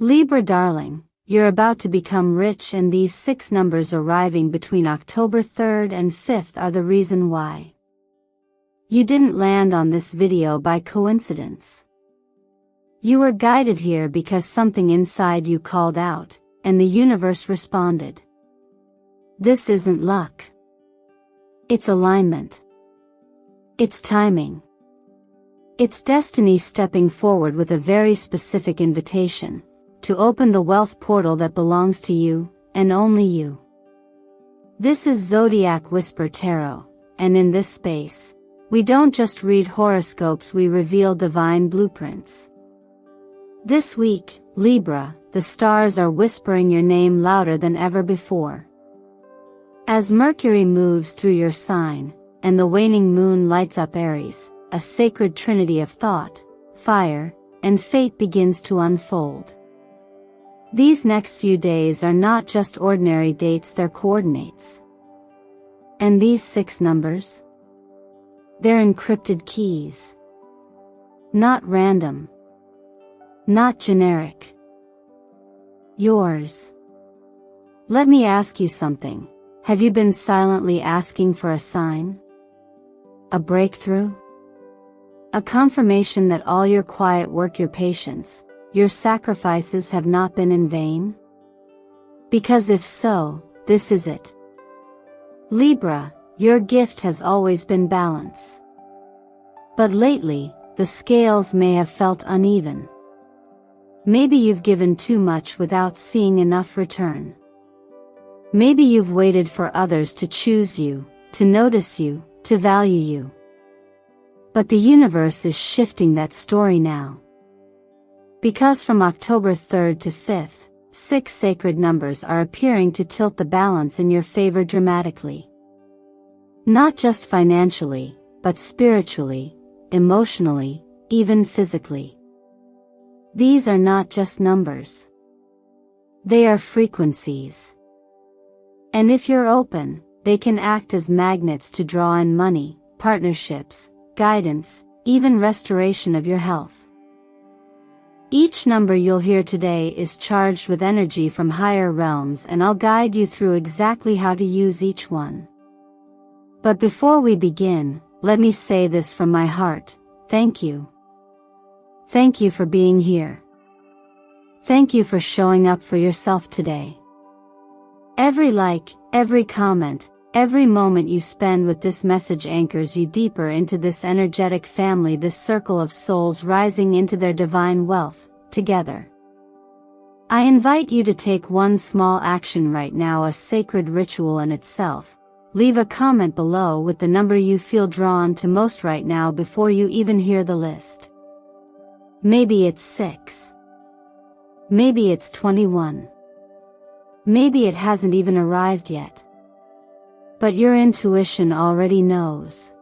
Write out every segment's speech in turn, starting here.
Libra darling, you're about to become rich, and these 6 numbers arriving between October 3rd and 5th are the reason why. You didn't land on this video by coincidence. You were guided here because something inside you called out, and the universe responded. This isn't luck. It's alignment. It's timing. It's destiny stepping forward with a very specific invitation to open the wealth portal that belongs to you, and only you. This is Zodiac Whisper Tarot, and in this space, we don't just read horoscopes, we reveal divine blueprints. This week, Libra, the stars are whispering your name louder than ever before. As Mercury moves through your sign, and the waning moon lights up Aries, a sacred trinity of thought, fire, and fate begins to unfold. These next few days are not just ordinary dates, they're coordinates. And these 6 numbers? They're encrypted keys. Not random. Not generic. Yours. Let me ask you something. Have you been silently asking for a sign? A breakthrough? A confirmation that all your quiet work, your patience, your sacrifices have not been in vain? Because if so, this is it. Libra, your gift has always been balance. But lately, the scales may have felt uneven. Maybe you've given too much without seeing enough return. Maybe you've waited for others to choose you, to notice you, to value you. But the universe is shifting that story now. Because from October 3rd to 5th, 6 sacred numbers are appearing to tilt the balance in your favor dramatically. Not just financially, but spiritually, emotionally, even physically. These are not just numbers. They are frequencies. And if you're open, they can act as magnets to draw in money, partnerships, guidance, even restoration of your health. Each number you'll hear today is charged with energy from higher realms, and I'll guide you through exactly how to use each one. But before we begin, let me say this from my heart: thank you. Thank you for being here. Thank you for showing up for yourself today. Every like, every comment, every moment you spend with this message anchors you deeper into this energetic family, this circle of souls rising into their divine wealth, together. I invite you to take one small action right now, a sacred ritual in itself. Leave a comment below with the number you feel drawn to most right now before you even hear the list. Maybe it's 6. Maybe it's 21. Maybe it hasn't even arrived yet. But your intuition already knows.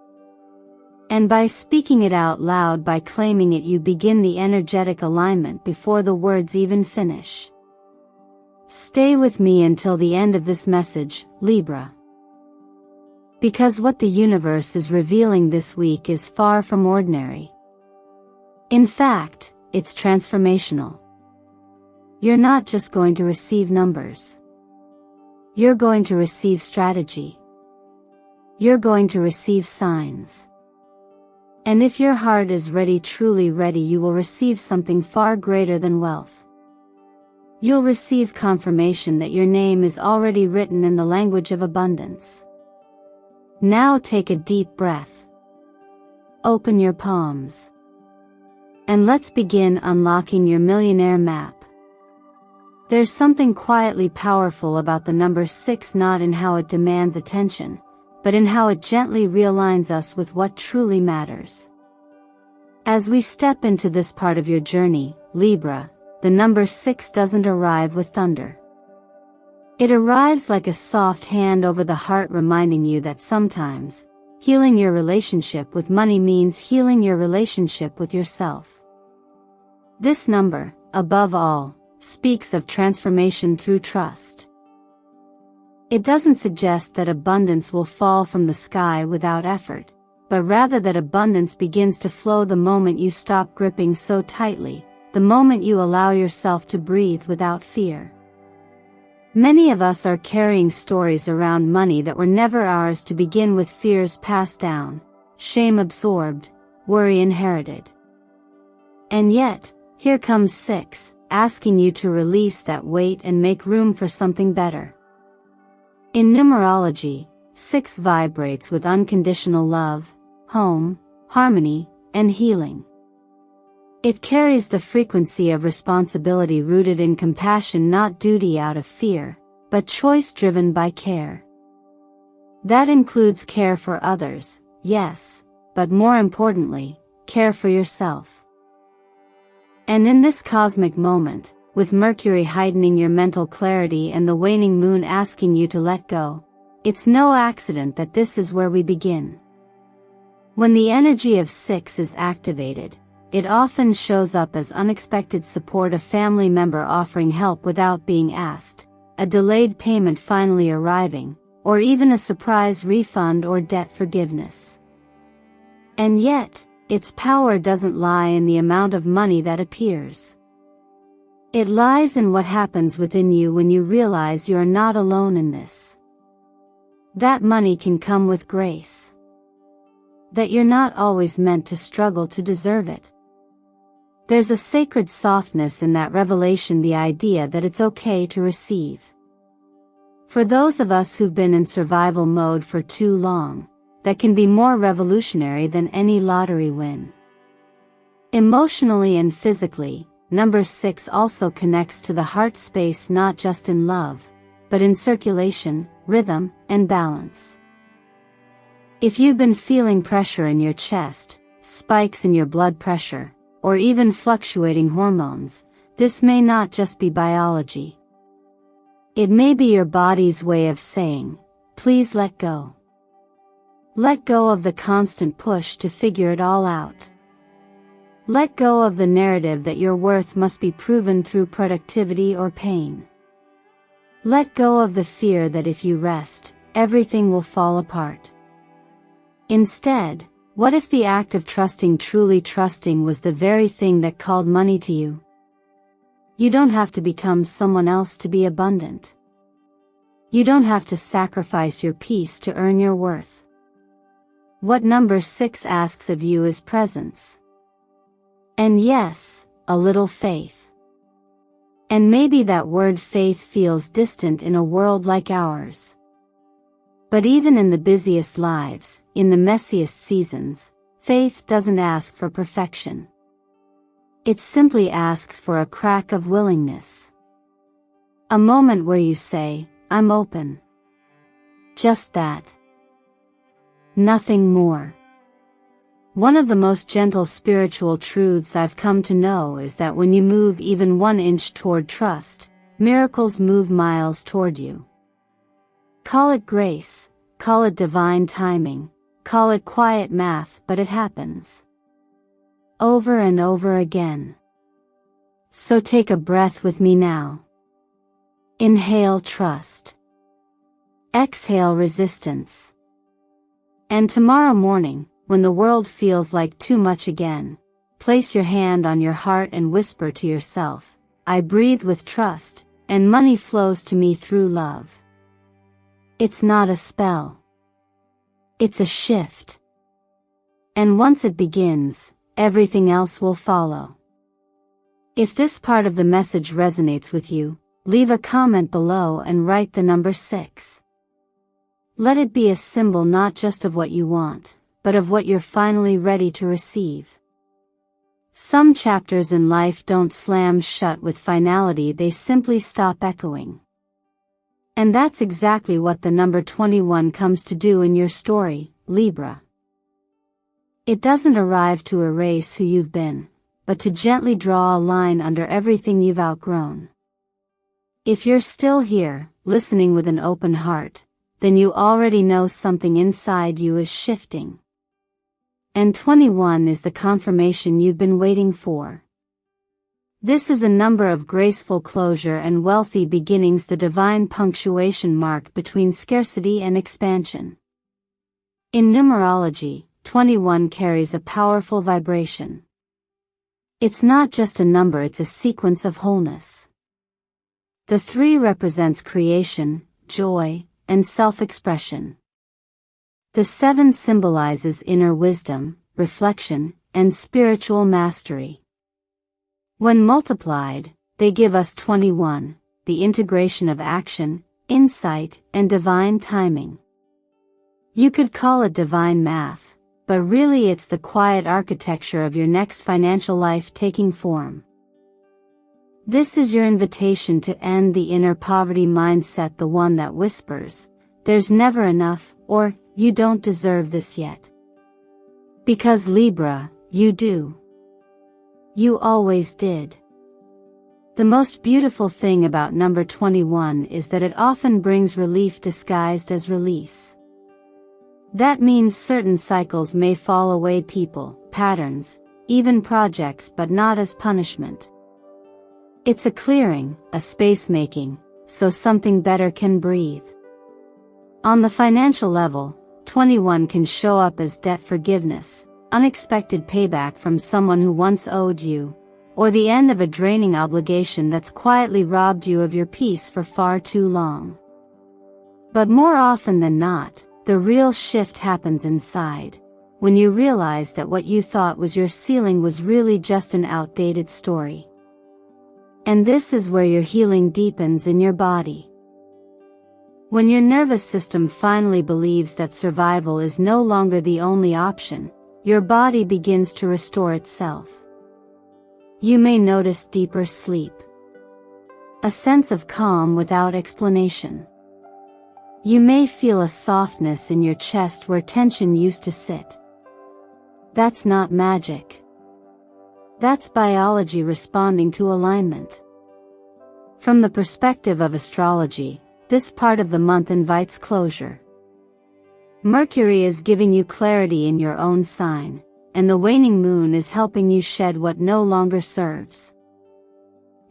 And by speaking it out loud, by claiming it, you begin the energetic alignment before the words even finish. Stay with me until the end of this message, Libra. Because what the universe is revealing this week is far from ordinary. In fact, it's transformational. You're not just going to receive numbers. You're going to receive strategy. You're going to receive signs. And if your heart is ready, truly ready, you will receive something far greater than wealth. You'll receive confirmation that your name is already written in the language of abundance. Now take a deep breath. Open your palms. And let's begin unlocking your millionaire map. There's something quietly powerful about the number 6, not in how it demands attention, but in how it gently realigns us with what truly matters. As we step into this part of your journey, Libra, the number 6 doesn't arrive with thunder. It arrives like a soft hand over the heart, reminding you that sometimes, healing your relationship with money means healing your relationship with yourself. This number, above all, speaks of transformation through trust. It doesn't suggest that abundance will fall from the sky without effort, but rather that abundance begins to flow the moment you stop gripping so tightly, the moment you allow yourself to breathe without fear. Many of us are carrying stories around money that were never ours to begin with, fears passed down, shame absorbed, worry inherited. And yet, here comes 6, asking you to release that weight and make room for something better. In numerology, 6 vibrates with unconditional love, home, harmony, and healing. It carries the frequency of responsibility rooted in compassion, not duty out of fear, but choice driven by care. That includes care for others, yes, but more importantly, care for yourself. And in this cosmic moment, with Mercury heightening your mental clarity and the waning moon asking you to let go, it's no accident that this is where we begin. When the energy of 6 is activated, it often shows up as unexpected support, a family member offering help without being asked, a delayed payment finally arriving, or even a surprise refund or debt forgiveness. And yet, its power doesn't lie in the amount of money that appears. It lies in what happens within you when you realize you are not alone in this. That money can come with grace. That you're not always meant to struggle to deserve it. There's a sacred softness in that revelation, the idea that it's okay to receive. For those of us who've been in survival mode for too long, that can be more revolutionary than any lottery win. Emotionally and physically, number 6 also connects to the heart space, not just in love, but in circulation, rhythm, and balance. If you've been feeling pressure in your chest, spikes in your blood pressure, or even fluctuating hormones, this may not just be biology. It may be your body's way of saying, please let go. Let go of the constant push to figure it all out. Let go of the narrative that your worth must be proven through productivity or pain. Let go of the fear that if you rest, everything will fall apart. Instead, what if the act of trusting, truly trusting, was the very thing that called money to you? You don't have to become someone else to be abundant. You don't have to sacrifice your peace to earn your worth. What number 6 asks of you is presence. And yes, a little faith. And maybe that word faith feels distant in a world like ours. But even in the busiest lives, in the messiest seasons, faith doesn't ask for perfection. It simply asks for a crack of willingness. A moment where you say, I'm open. Just that. Nothing more. One of the most gentle spiritual truths I've come to know is that when you move even 1 inch toward trust, miracles move miles toward you. Call it grace, call it divine timing, call it quiet math, but it happens. Over and over again. So take a breath with me now. Inhale trust. Exhale resistance. And tomorrow morning, when the world feels like too much again, place your hand on your heart and whisper to yourself, I breathe with trust, and money flows to me through love. It's not a spell. It's a shift. And once it begins, everything else will follow. If this part of the message resonates with you, leave a comment below and write the number 6. Let it be a symbol not just of what you want, but of what you're finally ready to receive. Some chapters in life don't slam shut with finality, they simply stop echoing. And that's exactly what the number 21 comes to do in your story, Libra. It doesn't arrive to erase who you've been, but to gently draw a line under everything you've outgrown. If you're still here, listening with an open heart, then you already know something inside you is shifting. And 21 is the confirmation you've been waiting for. This is a number of graceful closure and wealthy beginnings, the divine punctuation mark between scarcity and expansion. In numerology, 21 carries a powerful vibration. It's not just a number, it's a sequence of wholeness. The 3 represents creation, joy, and self-expression. The 7 symbolizes inner wisdom, reflection, and spiritual mastery. When multiplied, they give us 21, the integration of action, insight, and divine timing. You could call it divine math, but really it's the quiet architecture of your next financial life taking form. This is your invitation to end the inner poverty mindset, the one that whispers, "There's never enough," or "You don't deserve this yet." Because Libra, you do. You always did. The most beautiful thing about number 21 is that it often brings relief disguised as release. That means certain cycles may fall away, people, patterns, even projects, but not as punishment. It's a clearing, a space making, so something better can breathe. On the financial level, 21 can show up as debt forgiveness, unexpected payback from someone who once owed you, or the end of a draining obligation that's quietly robbed you of your peace for far too long. But more often than not, the real shift happens inside, when you realize that what you thought was your ceiling was really just an outdated story. And this is where your healing deepens in your body. When your nervous system finally believes that survival is no longer the only option, your body begins to restore itself. You may notice deeper sleep, a sense of calm without explanation. You may feel a softness in your chest where tension used to sit. That's not magic. That's biology responding to alignment. From the perspective of astrology, this part of the month invites closure. Mercury is giving you clarity in your own sign, and the waning moon is helping you shed what no longer serves.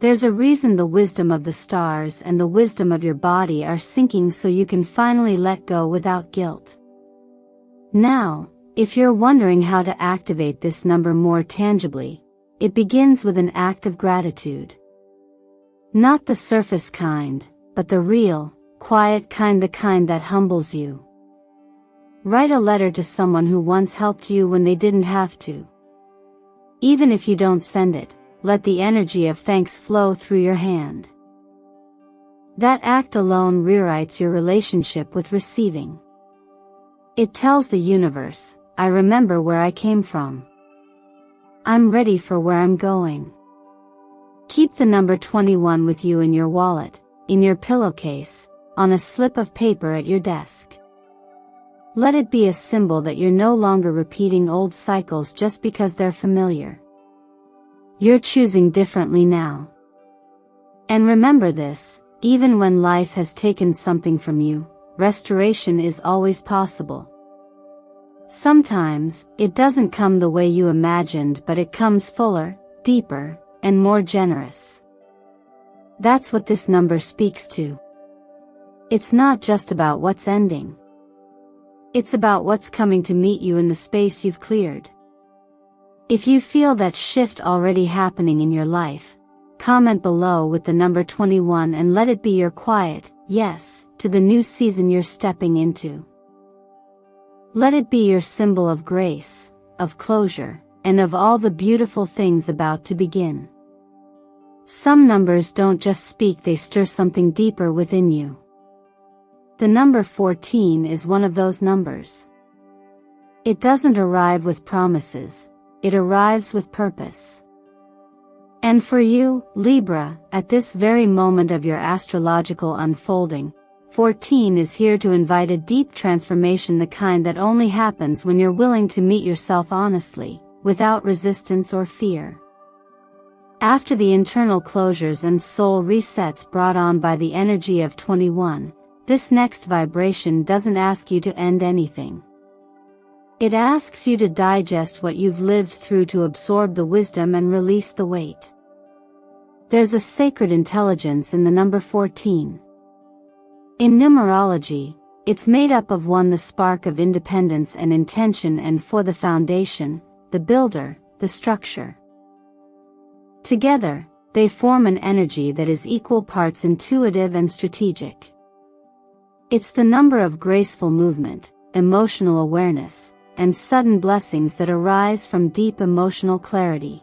There's a reason the wisdom of the stars and the wisdom of your body are syncing, so you can finally let go without guilt. Now, if you're wondering how to activate this number more tangibly, it begins with an act of gratitude. Not the surface kind, but the real, quiet kind, the kind that humbles you. Write a letter to someone who once helped you when they didn't have to. Even if you don't send it, let the energy of thanks flow through your hand. That act alone rewrites your relationship with receiving. It tells the universe, "I remember where I came from. I'm ready for where I'm going." Keep the number 21 with you in your wallet, in your pillowcase, on a slip of paper at your desk. Let it be a symbol that you're no longer repeating old cycles just because they're familiar. You're choosing differently now. And remember this, even when life has taken something from you, restoration is always possible. Sometimes, it doesn't come the way you imagined, but it comes fuller, deeper, and more generous. That's what this number speaks to. It's not just about what's ending. It's about what's coming to meet you in the space you've cleared. If you feel that shift already happening in your life, comment below with the number 21 and let it be your quiet yes to the new season you're stepping into. Let it be your symbol of grace, of closure, and of all the beautiful things about to begin. Some numbers don't just speak, they stir something deeper within you. The number 14 is one of those numbers. It doesn't arrive with promises, it arrives with purpose. And for you, Libra, at this very moment of your astrological unfolding, 14 is here to invite a deep transformation, the kind that only happens when you're willing to meet yourself honestly, without resistance or fear. After the internal closures and soul resets brought on by the energy of 21, this next vibration doesn't ask you to end anything. It asks you to digest what you've lived through, to absorb the wisdom and release the weight. There's a sacred intelligence in the number 14. In numerology, it's made up of 1, the spark of independence and intention, and 4, the foundation, the builder, the structure. Together, they form an energy that is equal parts intuitive and strategic. It's the number of graceful movement, emotional awareness, and sudden blessings that arise from deep emotional clarity.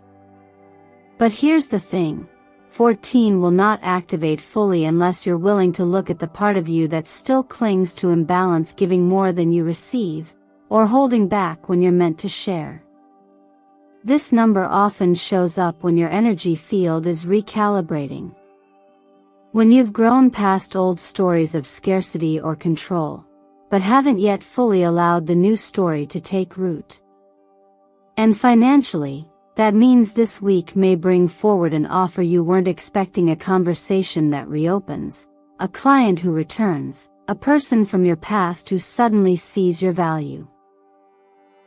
But here's the thing. 14 will not activate fully unless you're willing to look at the part of you that still clings to imbalance, giving more than you receive, or holding back when you're meant to share. This number often shows up when your energy field is recalibrating. When you've grown past old stories of scarcity or control, but haven't yet fully allowed the new story to take root. And financially, that means this week may bring forward an offer you weren't expecting, a conversation that reopens, a client who returns, a person from your past who suddenly sees your value.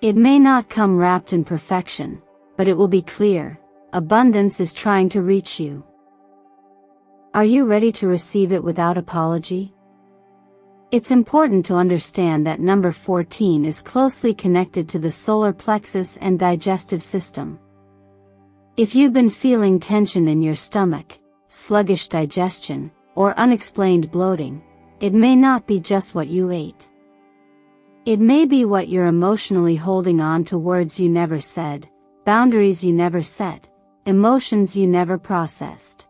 It may not come wrapped in perfection, but it will be clear. Abundance is trying to reach you. Are you ready to receive it without apology? It's important to understand that number 14 is closely connected to the solar plexus and digestive system. If you've been feeling tension in your stomach, sluggish digestion, or unexplained bloating, it may not be just what you ate. It may be what you're emotionally holding on to, words you never said, boundaries you never set, emotions you never processed.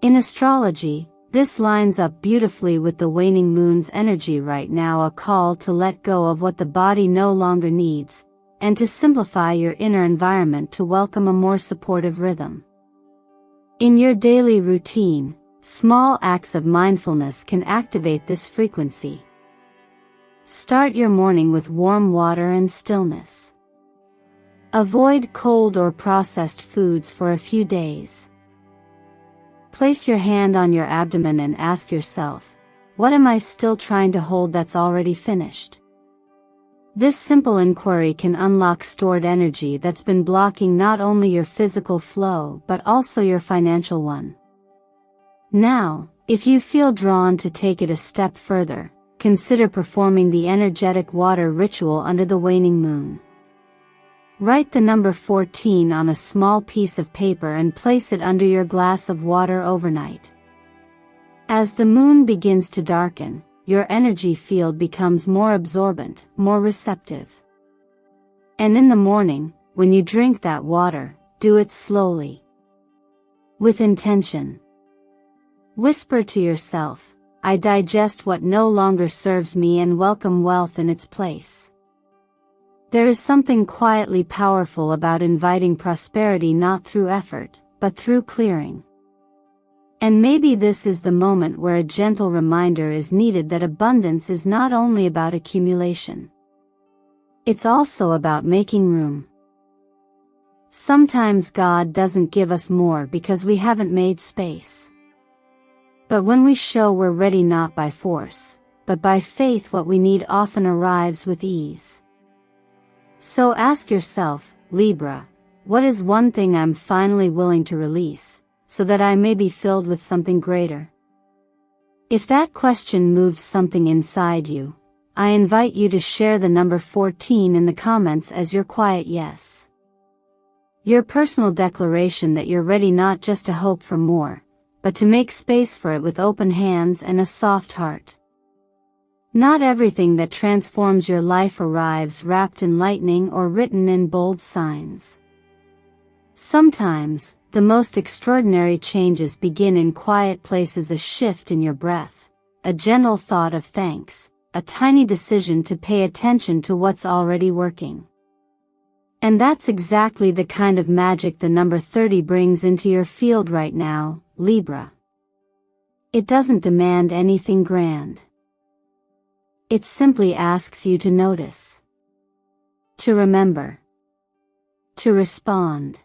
In astrology, this lines up beautifully with the waning moon's energy right now, a call to let go of what the body no longer needs, and to simplify your inner environment to welcome a more supportive rhythm. In your daily routine, small acts of mindfulness can activate this frequency. Start your morning with warm water and stillness. Avoid cold or processed foods for a few days. Place your hand on your abdomen and ask yourself, what am I still trying to hold that's already finished? This simple inquiry can unlock stored energy that's been blocking not only your physical flow but also your financial one. Now, if you feel drawn to take it a step further, consider performing the energetic water ritual under the waning moon. Write the number 14 on a small piece of paper and place it under your glass of water overnight. As the moon begins to darken, your energy field becomes more absorbent, more receptive. And in the morning, when you drink that water, do it slowly. With intention. Whisper to yourself, I digest what no longer serves me and welcome wealth in its place. There is something quietly powerful about inviting prosperity not through effort, but through clearing. And maybe this is the moment where a gentle reminder is needed that abundance is not only about accumulation. It's also about making room. Sometimes God doesn't give us more because we haven't made space. But when we show we're ready not by force, but by faith, what we need often arrives with ease. So ask yourself, Libra, what is one thing I'm finally willing to release, so that I may be filled with something greater? If that question moves something inside you, I invite you to share the number 14 in the comments as your quiet yes. Your personal declaration that you're ready not just to hope for more, but to make space for it with open hands and a soft heart. Not everything that transforms your life arrives wrapped in lightning or written in bold signs. Sometimes, the most extraordinary changes begin in quiet places, a shift in your breath, a gentle thought of thanks, a tiny decision to pay attention to what's already working. And that's exactly the kind of magic the number 30 brings into your field right now, Libra. It doesn't demand anything grand. It simply asks you to notice, to remember, to respond.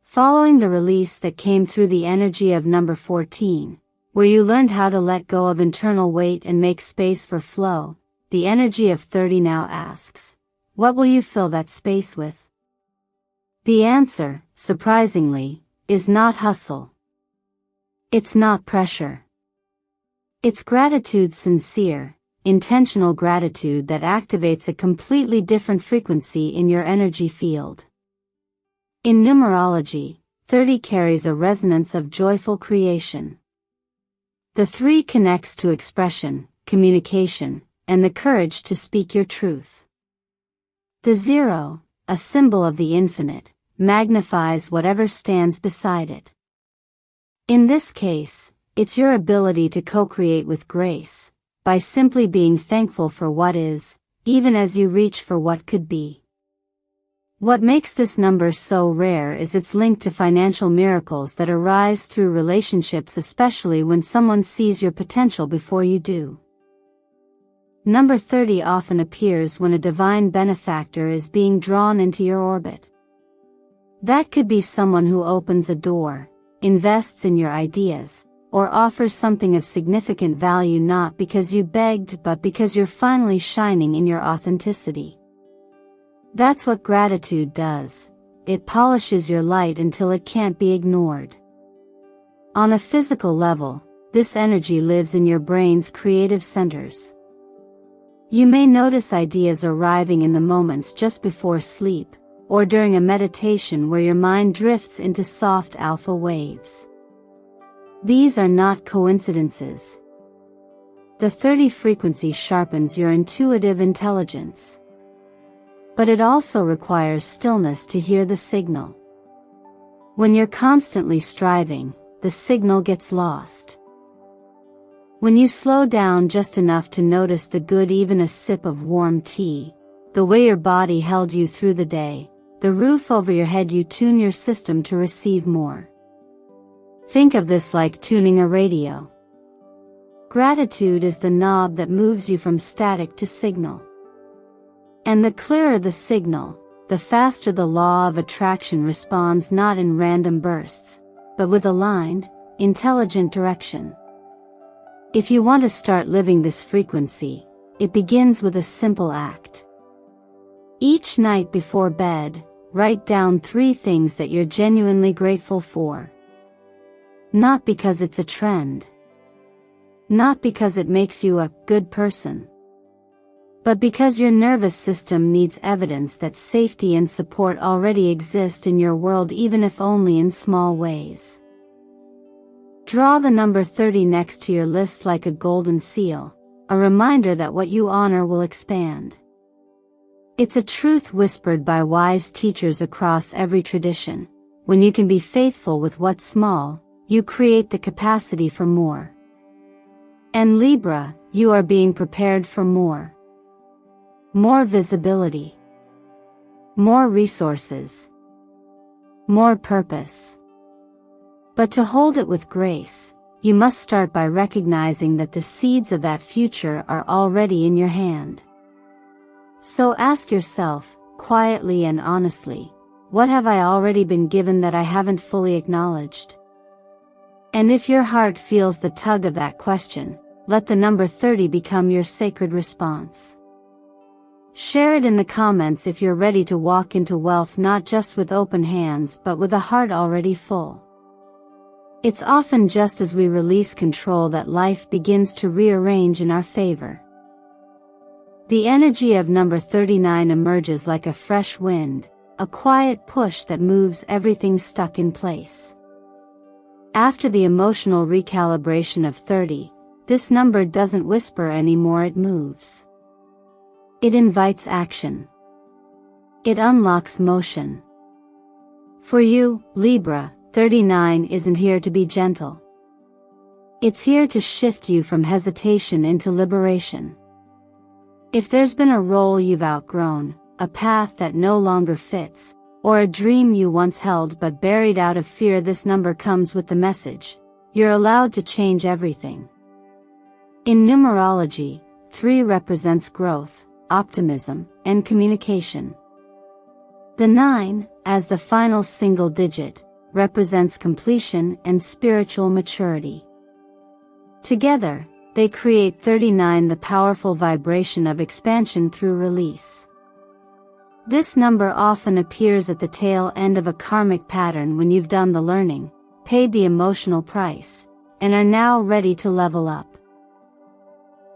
Following the release that came through the energy of number 14, where you learned how to let go of internal weight and make space for flow, the energy of 30 now asks, what will you fill that space with? The answer, surprisingly, is not hustle. It's not pressure. It's gratitude, sincere, intentional gratitude that activates a completely different frequency in your energy field. In numerology, 30 carries a resonance of joyful creation. The 3 connects to expression, communication, and the courage to speak your truth. The 0, a symbol of the infinite, magnifies whatever stands beside it. In this case, it's your ability to co-create with grace, by simply being thankful for what is, even as you reach for what could be. What makes this number so rare is its link to financial miracles that arise through relationships, especially when someone sees your potential before you do. Number 30 often appears when a divine benefactor is being drawn into your orbit. That could be someone who opens a door, invests in your ideas, or offers something of significant value, not because you begged but because you're finally shining in your authenticity. That's what gratitude does. It polishes your light until it can't be ignored. On a physical level, this energy lives in your brain's creative centers. You may notice ideas arriving in the moments just before sleep, or during a meditation where your mind drifts into soft alpha waves. These are not coincidences. The 30 frequency sharpens your intuitive intelligence. But it also requires stillness to hear the signal. When you're constantly striving, the signal gets lost. When you slow down just enough to notice the good, even a sip of warm tea, the way your body held you through the day, the roof over your head, you tune your system to receive more. Think of this like tuning a radio. Gratitude is the knob that moves you from static to signal. And the clearer the signal, the faster the law of attraction responds, not in random bursts, but with aligned, intelligent direction. If you want to start living this frequency, it begins with a simple act. Each night before bed, write down 3 things that you're genuinely grateful for. Not because it's a trend. Not because it makes you a good person. But because your nervous system needs evidence that safety and support already exist in your world, even if only in small ways. Draw the number 30 next to your list like a golden seal, a reminder that what you honor will expand. It's a truth whispered by wise teachers across every tradition. When you can be faithful with what's small, you create the capacity for more. And Libra, you are being prepared for more. More visibility. More resources. More purpose. But to hold it with grace, you must start by recognizing that the seeds of that future are already in your hand. So ask yourself, quietly and honestly, what have I already been given that I haven't fully acknowledged? And if your heart feels the tug of that question, let the number 30 become your sacred response. Share it in the comments if you're ready to walk into wealth, not just with open hands but with a heart already full. It's often just as we release control that life begins to rearrange in our favor. The energy of number 39 emerges like a fresh wind, a quiet push that moves everything stuck in place. After the emotional recalibration of 30, this number doesn't whisper anymore, it moves. It invites action. It unlocks motion. For you, Libra, 39 isn't here to be gentle. It's here to shift you from hesitation into liberation. If there's been a role you've outgrown, a path that no longer fits, or a dream you once held but buried out of fear, this number comes with the message: you're allowed to change everything. In numerology, 3 represents growth, optimism, and communication. The 9, as the final single digit, represents completion and spiritual maturity. Together, they create 39, the powerful vibration of expansion through release. This number often appears at the tail end of a karmic pattern when you've done the learning, paid the emotional price, and are now ready to level up.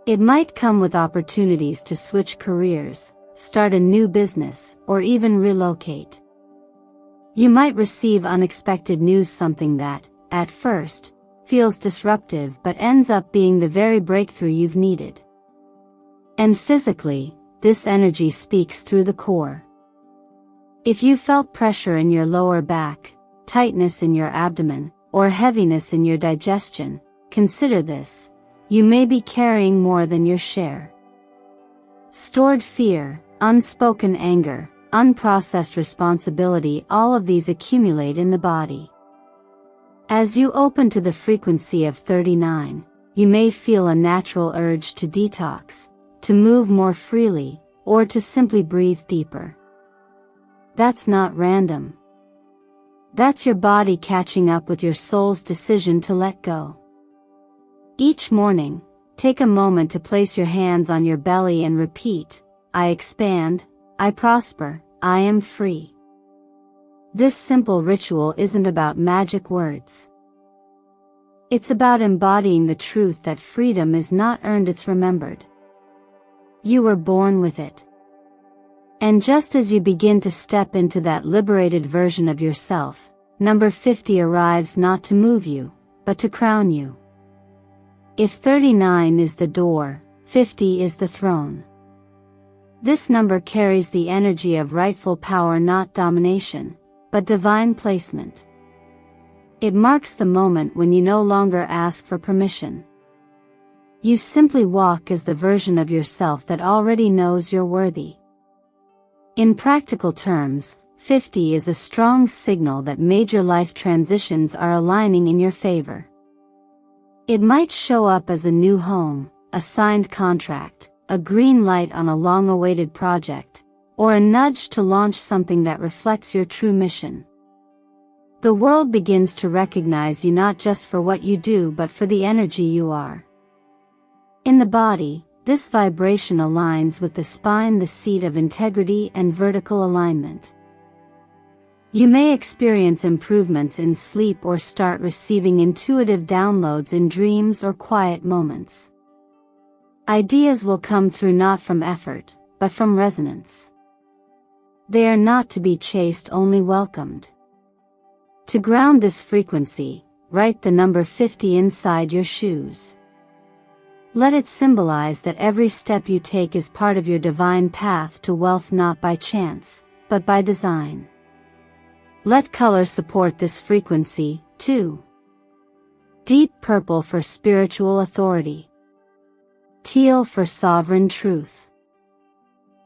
It might come with opportunities to switch careers, start a new business, or even relocate. You might receive unexpected news, something that, at first, feels disruptive but ends up being the very breakthrough you've needed. And physically, this energy speaks through the core. If you felt pressure in your lower back, tightness in your abdomen, or heaviness in your digestion, consider this. You may be carrying more than your share. Stored fear, unspoken anger, unprocessed responsibility, all of these accumulate in the body. As you open to the frequency of 39, you may feel a natural urge to detox, to move more freely, or to simply breathe deeper. That's not random. That's your body catching up with your soul's decision to let go. Each morning, take a moment to place your hands on your belly and repeat, I expand, I prosper, I am free. This simple ritual isn't about magic words. It's about embodying the truth that freedom is not earned, it's remembered. You were born with it. And just as you begin to step into that liberated version of yourself, number 50 arrives not to move you, but to crown you. If 39 is the door, 50 is the throne. This number carries the energy of rightful power, not domination, but divine placement. It marks the moment when you no longer ask for permission. You simply walk as the version of yourself that already knows you're worthy. In practical terms, 50 is a strong signal that major life transitions are aligning in your favor. It might show up as a new home, a signed contract, a green light on a long-awaited project, or a nudge to launch something that reflects your true mission. The world begins to recognize you not just for what you do but for the energy you are. In the body, this vibration aligns with the spine, the seat of integrity and vertical alignment. You may experience improvements in sleep or start receiving intuitive downloads in dreams or quiet moments. Ideas will come through not from effort, but from resonance. They are not to be chased, only welcomed. To ground this frequency, write the number 50 inside your shoes. Let it symbolize that every step you take is part of your divine path to wealth, not by chance, but by design. Let color support this frequency, too. Deep purple for spiritual authority. Teal for sovereign truth.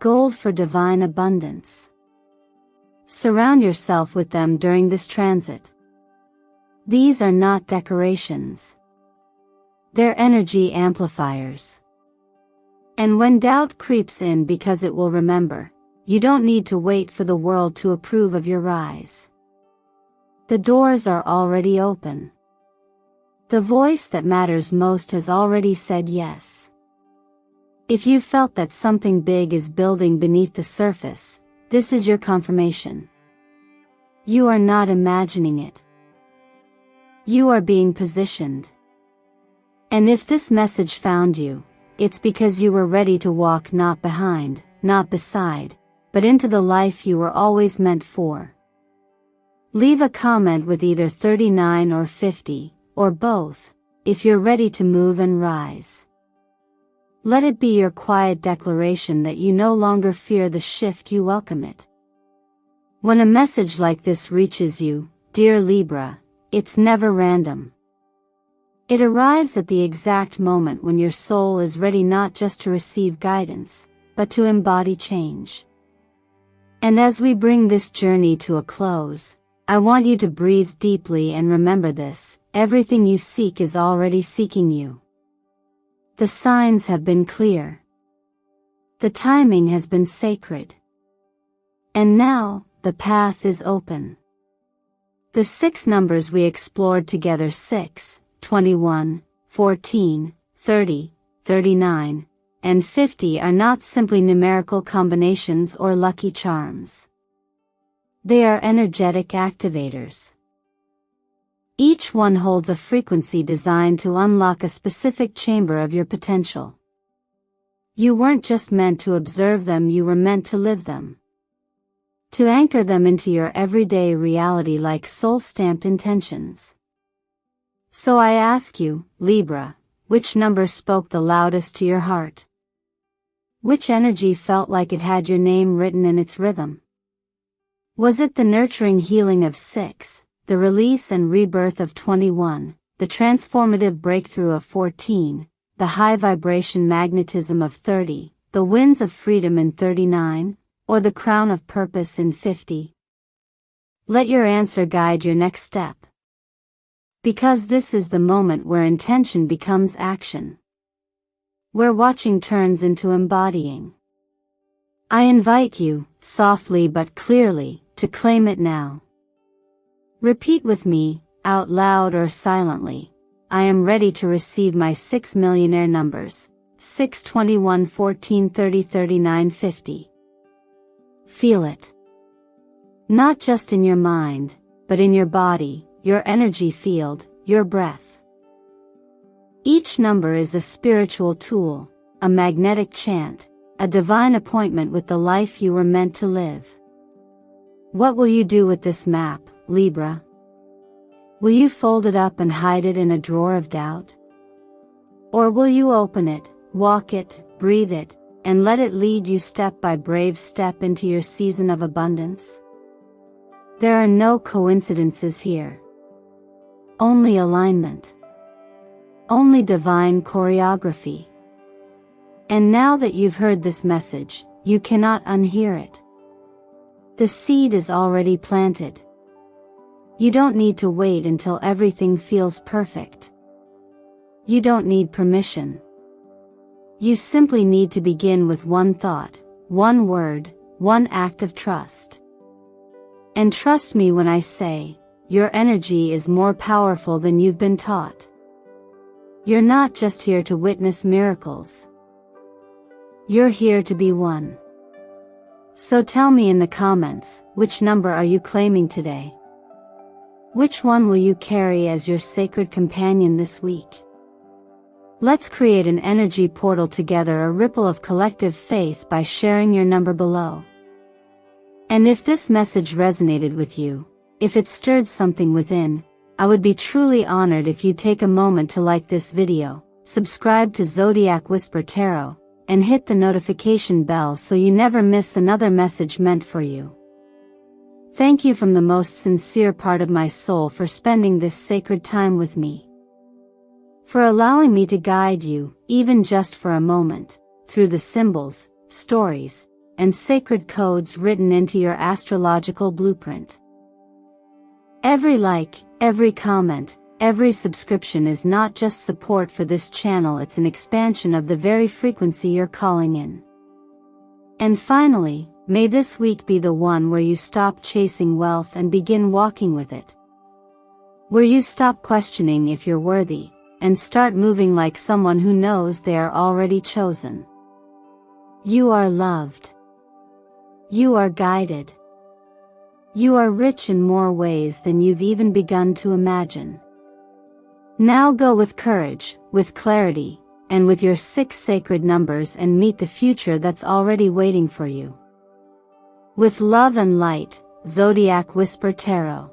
Gold for divine abundance. Surround yourself with them during this transit. These are not decorations. They're energy amplifiers. And when doubt creeps in, because it will remember, you don't need to wait for the world to approve of your rise. The doors are already open. The voice that matters most has already said yes. If you felt that something big is building beneath the surface, this is your confirmation. You are not imagining it. You are being positioned. And if this message found you, it's because you were ready to walk not behind, not beside, but into the life you were always meant for. Leave a comment with either 39 or 50, or both, if you're ready to move and rise. Let it be your quiet declaration that you no longer fear the shift, you welcome it. When a message like this reaches you, dear Libra, it's never random. It arrives at the exact moment when your soul is ready not just to receive guidance, but to embody change. And as we bring this journey to a close, I want you to breathe deeply and remember this: everything you seek is already seeking you. The signs have been clear. The timing has been sacred. And now, the path is open. The 6 numbers we explored together, 6, 21, 14, 30, 39, and 50, are not simply numerical combinations or lucky charms. They are energetic activators. Each one holds a frequency designed to unlock a specific chamber of your potential. You weren't just meant to observe them, you were meant to live them. to anchor them into your everyday reality like soul-stamped intentions. So I ask you, Libra, which number spoke the loudest to your heart? Which energy felt like it had your name written in its rhythm? Was it the nurturing healing of 6, the release and rebirth of 21, the transformative breakthrough of 14, the high vibration magnetism of 30, the winds of freedom in 39, or the crown of purpose in 50? Let your answer guide your next step. Because this is the moment where intention becomes action. Where watching turns into embodying. I invite you, softly but clearly, to claim it now. Repeat with me, out loud or silently, I am ready to receive my 6 millionaire numbers, 6, 21, 14, 30, 39, 50. Feel it. Not just in your mind, but in your body, your energy field, your breath. Each number is a spiritual tool, a magnetic chant, a divine appointment with the life you were meant to live. What will you do with this map, Libra? Will you fold it up and hide it in a drawer of doubt? Or will you open it, walk it, breathe it, and let it lead you step by brave step into your season of abundance? There are no coincidences here. Only alignment. Only divine choreography. And now that you've heard this message, you cannot unhear it. The seed is already planted. You don't need to wait until everything feels perfect. You don't need permission. You simply need to begin with one thought, one word, one act of trust. And trust me when I say, your energy is more powerful than you've been taught. You're not just here to witness miracles. You're here to be one. So tell me in the comments, which number are you claiming today? Which one will you carry as your sacred companion this week? Let's create an energy portal together, a ripple of collective faith by sharing your number below. And if this message resonated with you, if it stirred something within, I would be truly honored if you take a moment to like this video, subscribe to Zodiac Whisper Tarot, and hit the notification bell so you never miss another message meant for you. Thank you from the most sincere part of my soul for spending this sacred time with me. For allowing me to guide you, even just for a moment, through the symbols, stories, and sacred codes written into your astrological blueprint. Every like, every comment, every subscription is not just support for this channel, it's an expansion of the very frequency you're calling in. And finally, may this week be the one where you stop chasing wealth and begin walking with it. Where you stop questioning if you're worthy, and start moving like someone who knows they are already chosen. You are loved. You are guided. You are rich in more ways than you've even begun to imagine. Now go with courage, with clarity, and with your 6 sacred numbers and meet the future that's already waiting for you. With love and light, Zodiac Whisper Tarot.